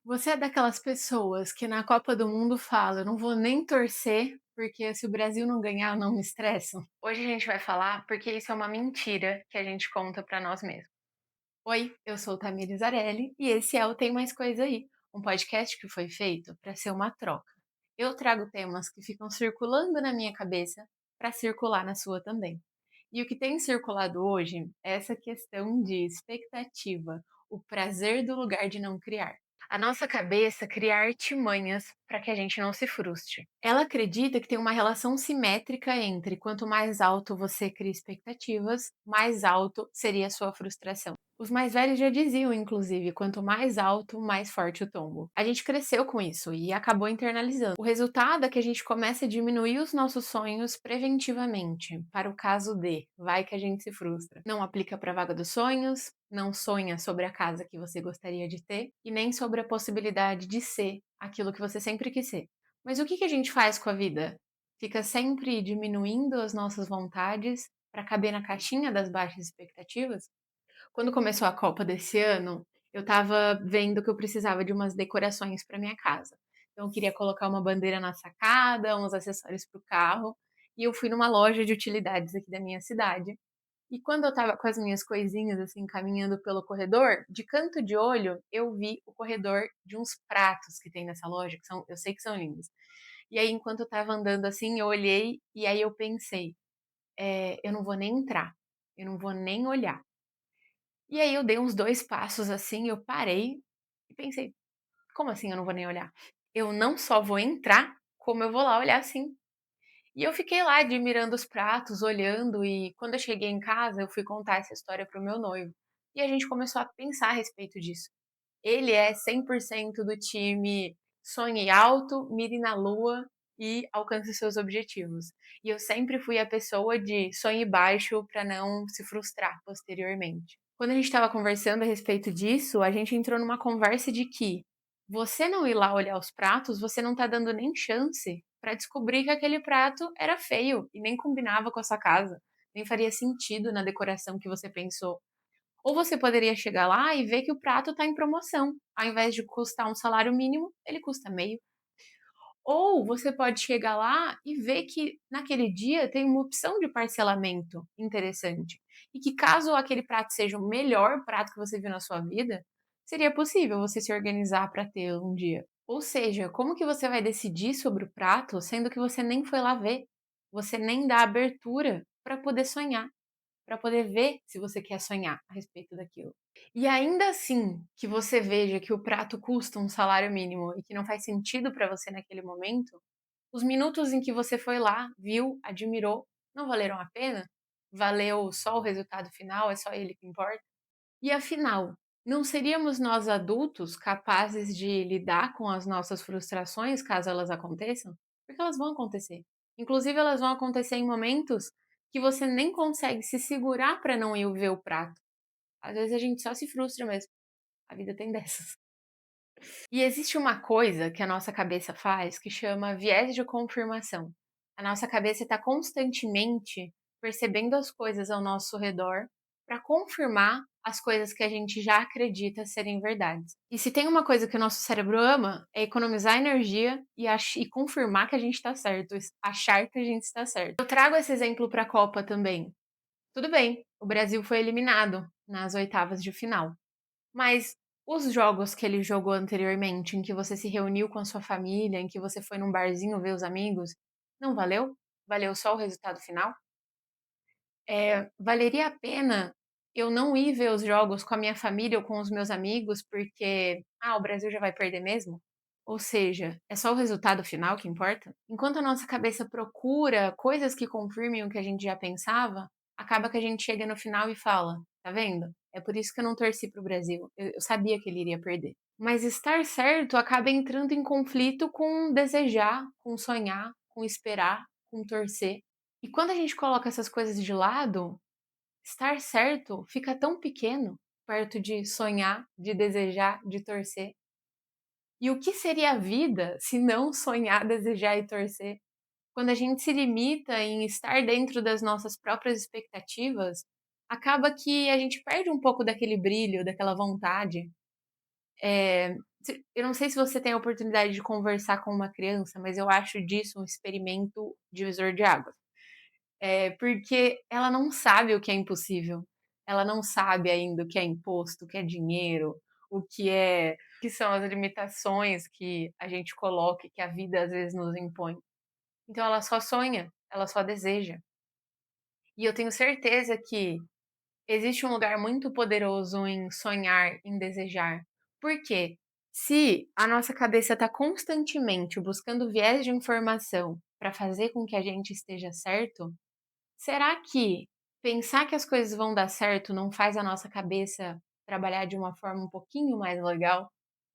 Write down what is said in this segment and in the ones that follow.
Você é daquelas pessoas que na Copa do Mundo fala: "Eu não vou nem torcer, porque se o Brasil não ganhar eu não me estresso"? Hoje a gente vai falar porque isso é uma mentira que a gente conta pra nós mesmos. Oi, eu sou Tamires Zarelli e esse é o Tem Mais Coisa Aí, um podcast que foi feito para ser uma troca. Eu trago temas que ficam circulando na minha cabeça para circular na sua também. E o que tem circulado hoje é essa questão de expectativa, o prazer do lugar de não criar. A nossa cabeça cria artimanhas para que a gente não se frustre. Ela acredita que tem uma relação simétrica entre quanto mais alto você cria expectativas, mais alto seria a sua frustração. Os mais velhos já diziam, inclusive, quanto mais alto, mais forte o tombo. A gente cresceu com isso e acabou internalizando. O resultado é que a gente começa a diminuir os nossos sonhos preventivamente, para o caso de vai que a gente se frustra. Não aplica para a vaga dos sonhos, não sonha sobre a casa que você gostaria de ter e nem sobre a possibilidade de ser aquilo que você sempre quis ser. Mas o que a gente faz com a vida? Fica sempre diminuindo as nossas vontades para caber na caixinha das baixas expectativas? Quando começou a Copa desse ano, eu estava vendo que eu precisava de umas decorações para minha casa. Então eu queria colocar uma bandeira na sacada, uns acessórios para o carro, e eu fui numa loja de utilidades aqui da minha cidade. E quando eu estava com as minhas coisinhas assim caminhando pelo corredor, de canto de olho, eu vi o corredor de uns pratos que tem nessa loja, que são, eu sei que são lindos. E aí enquanto eu estava andando assim, eu olhei e aí eu pensei, eu não vou nem entrar, eu não vou nem olhar. E aí eu dei uns 2 passos, assim, eu parei e pensei: "Como assim eu não vou nem olhar? Eu não só vou entrar, como eu vou lá olhar sim". E eu fiquei lá admirando os pratos, olhando e quando eu cheguei em casa, eu fui contar essa história para o meu noivo. E a gente começou a pensar a respeito disso. Ele é 100% do time sonhe alto, mire na lua e alcance os seus objetivos. E eu sempre fui a pessoa de sonhe baixo para não se frustrar posteriormente. Quando a gente estava conversando a respeito disso, a gente entrou numa conversa de que você não ir lá olhar os pratos, você não tá dando nem chance para descobrir que aquele prato era feio e nem combinava com a sua casa, nem faria sentido na decoração que você pensou. Ou você poderia chegar lá e ver que o prato está em promoção. Ao invés de custar um salário mínimo, ele custa meio. Ou você pode chegar lá e ver que naquele dia tem uma opção de parcelamento interessante. E que caso aquele prato seja o melhor prato que você viu na sua vida, seria possível você se organizar para ter um dia. Ou seja, como que você vai decidir sobre o prato sendo que você nem foi lá ver? Você nem dá abertura para poder sonhar, para poder ver se você quer sonhar a respeito daquilo. E ainda assim que você veja que o prato custa um salário mínimo e que não faz sentido para você naquele momento, os minutos em que você foi lá, viu, admirou, não valeram a pena? Valeu só o resultado final, é só ele que importa? E afinal, não seríamos nós adultos capazes de lidar com as nossas frustrações caso elas aconteçam? Porque elas vão acontecer. Inclusive, elas vão acontecer em momentos que você nem consegue se segurar para não ir ver o prato. Às vezes a gente só se frustra mesmo. A vida tem dessas. E existe uma coisa que a nossa cabeça faz que chama viés de confirmação. A nossa cabeça está constantemente percebendo as coisas ao nosso redor para confirmar as coisas que a gente já acredita serem verdades. E se tem uma coisa que o nosso cérebro ama, é economizar energia e confirmar que a gente está certo, achar que a gente está certo. Eu trago esse exemplo para a Copa também. Tudo bem, o Brasil foi eliminado nas oitavas de final. Mas os jogos que ele jogou anteriormente, em que você se reuniu com a sua família, em que você foi num barzinho ver os amigos, não valeu? Valeu só o resultado final? Valeria a pena eu não ir ver os jogos com a minha família ou com os meus amigos porque, o Brasil já vai perder mesmo? Ou seja, é só o resultado final que importa? Enquanto a nossa cabeça procura coisas que confirmem o que a gente já pensava, acaba que a gente chega no final e fala: tá vendo? É por isso que eu não torci pro Brasil. Eu sabia que ele iria perder. Mas estar certo acaba entrando em conflito com desejar, com sonhar, com esperar, com torcer. E quando a gente coloca essas coisas de lado, estar certo fica tão pequeno perto de sonhar, de desejar, de torcer. E o que seria a vida se não sonhar, desejar e torcer? Quando a gente se limita em estar dentro das nossas próprias expectativas, acaba que a gente perde um pouco daquele brilho, daquela vontade. eu não sei se você tem a oportunidade de conversar com uma criança, mas eu acho disso um experimento divisor de águas. Porque ela não sabe o que é impossível, ela não sabe ainda o que é imposto, o que é dinheiro, o que são as limitações que a gente coloca e que a vida às vezes nos impõe. Então ela só sonha, ela só deseja. E eu tenho certeza que existe um lugar muito poderoso em sonhar, em desejar. Por quê? Se a nossa cabeça está constantemente buscando viés de informação para fazer com que a gente esteja certo, será que pensar que as coisas vão dar certo não faz a nossa cabeça trabalhar de uma forma um pouquinho mais legal?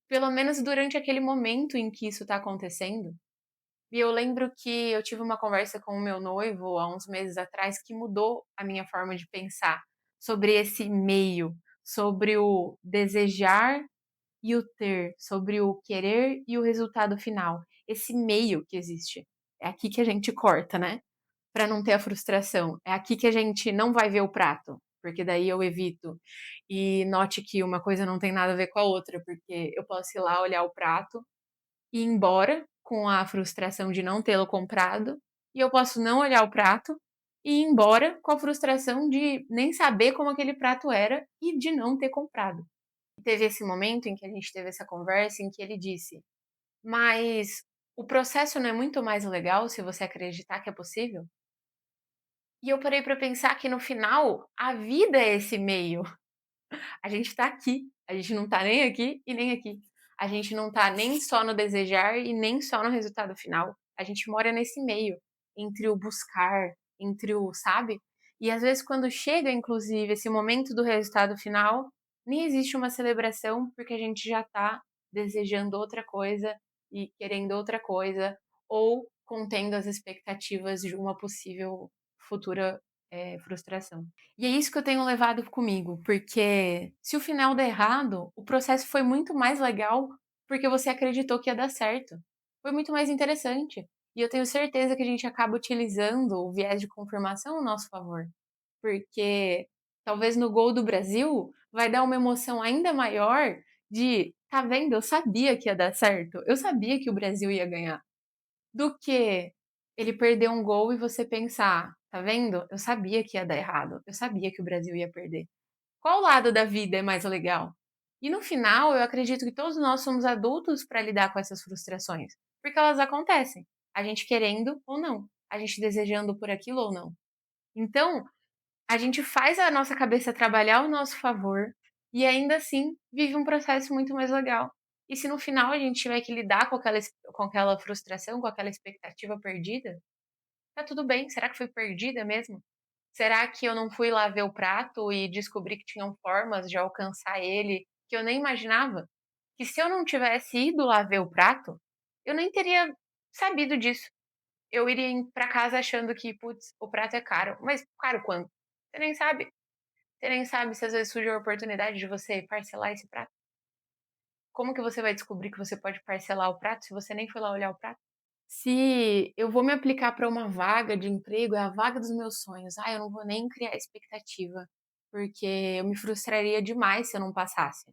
Pelo menos durante aquele momento em que isso está acontecendo? E eu lembro que eu tive uma conversa com o meu noivo há uns meses atrás que mudou a minha forma de pensar sobre esse meio, sobre o desejar e o ter, sobre o querer e o resultado final. Esse meio que existe. É aqui que a gente corta, né? Para não ter a frustração. É aqui que a gente não vai ver o prato, porque daí eu evito. E note que uma coisa não tem nada a ver com a outra, porque eu posso ir lá olhar o prato e ir embora com a frustração de não tê-lo comprado, e eu posso não olhar o prato e ir embora com a frustração de nem saber como aquele prato era e de não ter comprado. Teve esse momento em que a gente teve essa conversa em que ele disse: "Mas o processo não é muito mais legal se você acreditar que é possível?" E eu parei para pensar que no final a vida é esse meio. A gente tá aqui, a gente não tá nem aqui e nem aqui. A gente não tá nem só no desejar e nem só no resultado final. A gente mora nesse meio, entre o buscar, entre o, sabe? E às vezes quando chega, inclusive, esse momento do resultado final, nem existe uma celebração porque a gente já tá desejando outra coisa e querendo outra coisa, ou contendo as expectativas de uma possível futura frustração. E é isso que eu tenho levado comigo, porque se o final der errado, o processo foi muito mais legal, porque você acreditou que ia dar certo. Foi muito mais interessante. E eu tenho certeza que a gente acaba utilizando o viés de confirmação ao nosso favor, porque talvez no gol do Brasil vai dar uma emoção ainda maior de, tá vendo? Eu sabia que ia dar certo. Eu sabia que o Brasil ia ganhar. Do que ele perder um gol e você pensar: "Tá vendo? Eu sabia que ia dar errado, eu sabia que o Brasil ia perder". Qual lado da vida é mais legal? E no final, eu acredito que todos nós somos adultos para lidar com essas frustrações, porque elas acontecem, a gente querendo ou não, a gente desejando por aquilo ou não. Então, a gente faz a nossa cabeça trabalhar ao nosso favor e ainda assim vive um processo muito mais legal. E se no final a gente tiver que lidar com aquela frustração, com aquela expectativa perdida, tá tudo bem. Será que foi perdida mesmo? Será que eu não fui lá ver o prato e descobri que tinham formas de alcançar ele que eu nem imaginava? Que se eu não tivesse ido lá ver o prato, eu nem teria sabido disso. Eu iria para casa achando que, putz, o prato é caro. Mas caro quanto? Você nem sabe. Você nem sabe se às vezes surge a oportunidade de você parcelar esse prato. Como que você vai descobrir que você pode parcelar o prato se você nem foi lá olhar o prato? Se eu vou me aplicar para uma vaga de emprego, é a vaga dos meus sonhos. Eu não vou nem criar expectativa, porque eu me frustraria demais se eu não passasse.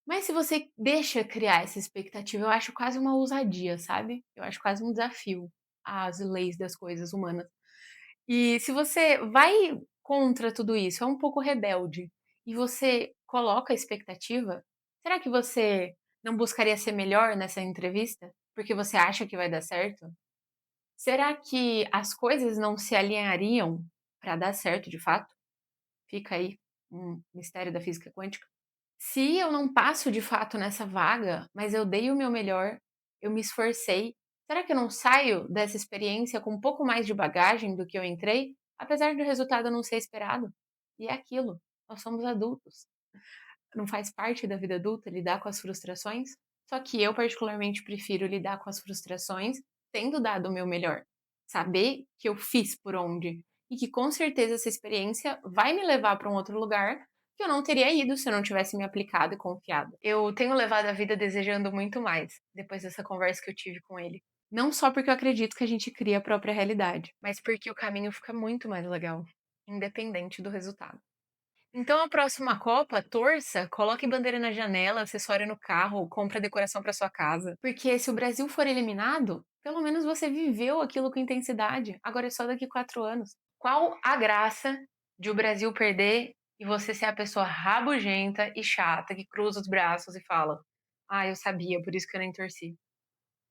Mas se você deixa criar essa expectativa, eu acho quase uma ousadia, sabe? Eu acho quase um desafio às leis das coisas humanas. E se você vai contra tudo isso, é um pouco rebelde, e você coloca a expectativa, será que você não buscaria ser melhor nessa entrevista? Porque você acha que vai dar certo? Será que as coisas não se alinhariam para dar certo de fato? Fica aí um mistério da física quântica. Se eu não passo de fato nessa vaga, mas eu dei o meu melhor, eu me esforcei, será que eu não saio dessa experiência com um pouco mais de bagagem do que eu entrei, apesar do resultado não ser esperado? E é aquilo, nós somos adultos. Não faz parte da vida adulta lidar com as frustrações? Só que eu particularmente prefiro lidar com as frustrações tendo dado o meu melhor. Saber que eu fiz por onde e que com certeza essa experiência vai me levar para um outro lugar que eu não teria ido se eu não tivesse me aplicado e confiado. Eu tenho levado a vida desejando muito mais depois dessa conversa que eu tive com ele. Não só porque eu acredito que a gente cria a própria realidade, mas porque o caminho fica muito mais legal, independente do resultado. Então a próxima Copa, torça, coloque bandeira na janela, acessório no carro, compra decoração para sua casa. Porque se o Brasil for eliminado, pelo menos você viveu aquilo com intensidade. Agora é só daqui 4 anos. Qual a graça de o Brasil perder e você ser a pessoa rabugenta e chata que cruza os braços e fala: "Ah, eu sabia, por isso que eu nem torci".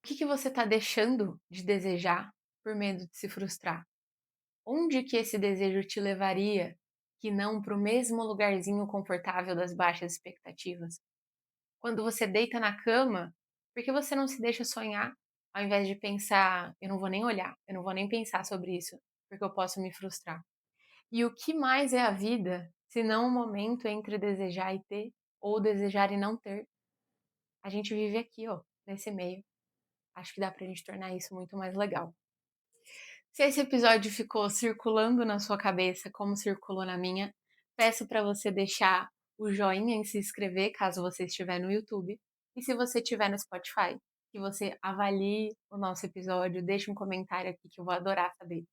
O que que você está deixando de desejar por medo de se frustrar? Onde que esse desejo te levaria, que não para o mesmo lugarzinho confortável das baixas expectativas? Quando você deita na cama, por que você não se deixa sonhar, ao invés de pensar: "Eu não vou nem olhar, eu não vou nem pensar sobre isso, porque eu posso me frustrar"? E o que mais é a vida, se não um momento entre desejar e ter, ou desejar e não ter? A gente vive aqui, ó, nesse meio. Acho que dá pra gente tornar isso muito mais legal. Se esse episódio ficou circulando na sua cabeça como circulou na minha, peço para você deixar o joinha e se inscrever caso você estiver no YouTube. E se você estiver no Spotify, que você avalie o nosso episódio, deixe um comentário aqui que eu vou adorar saber.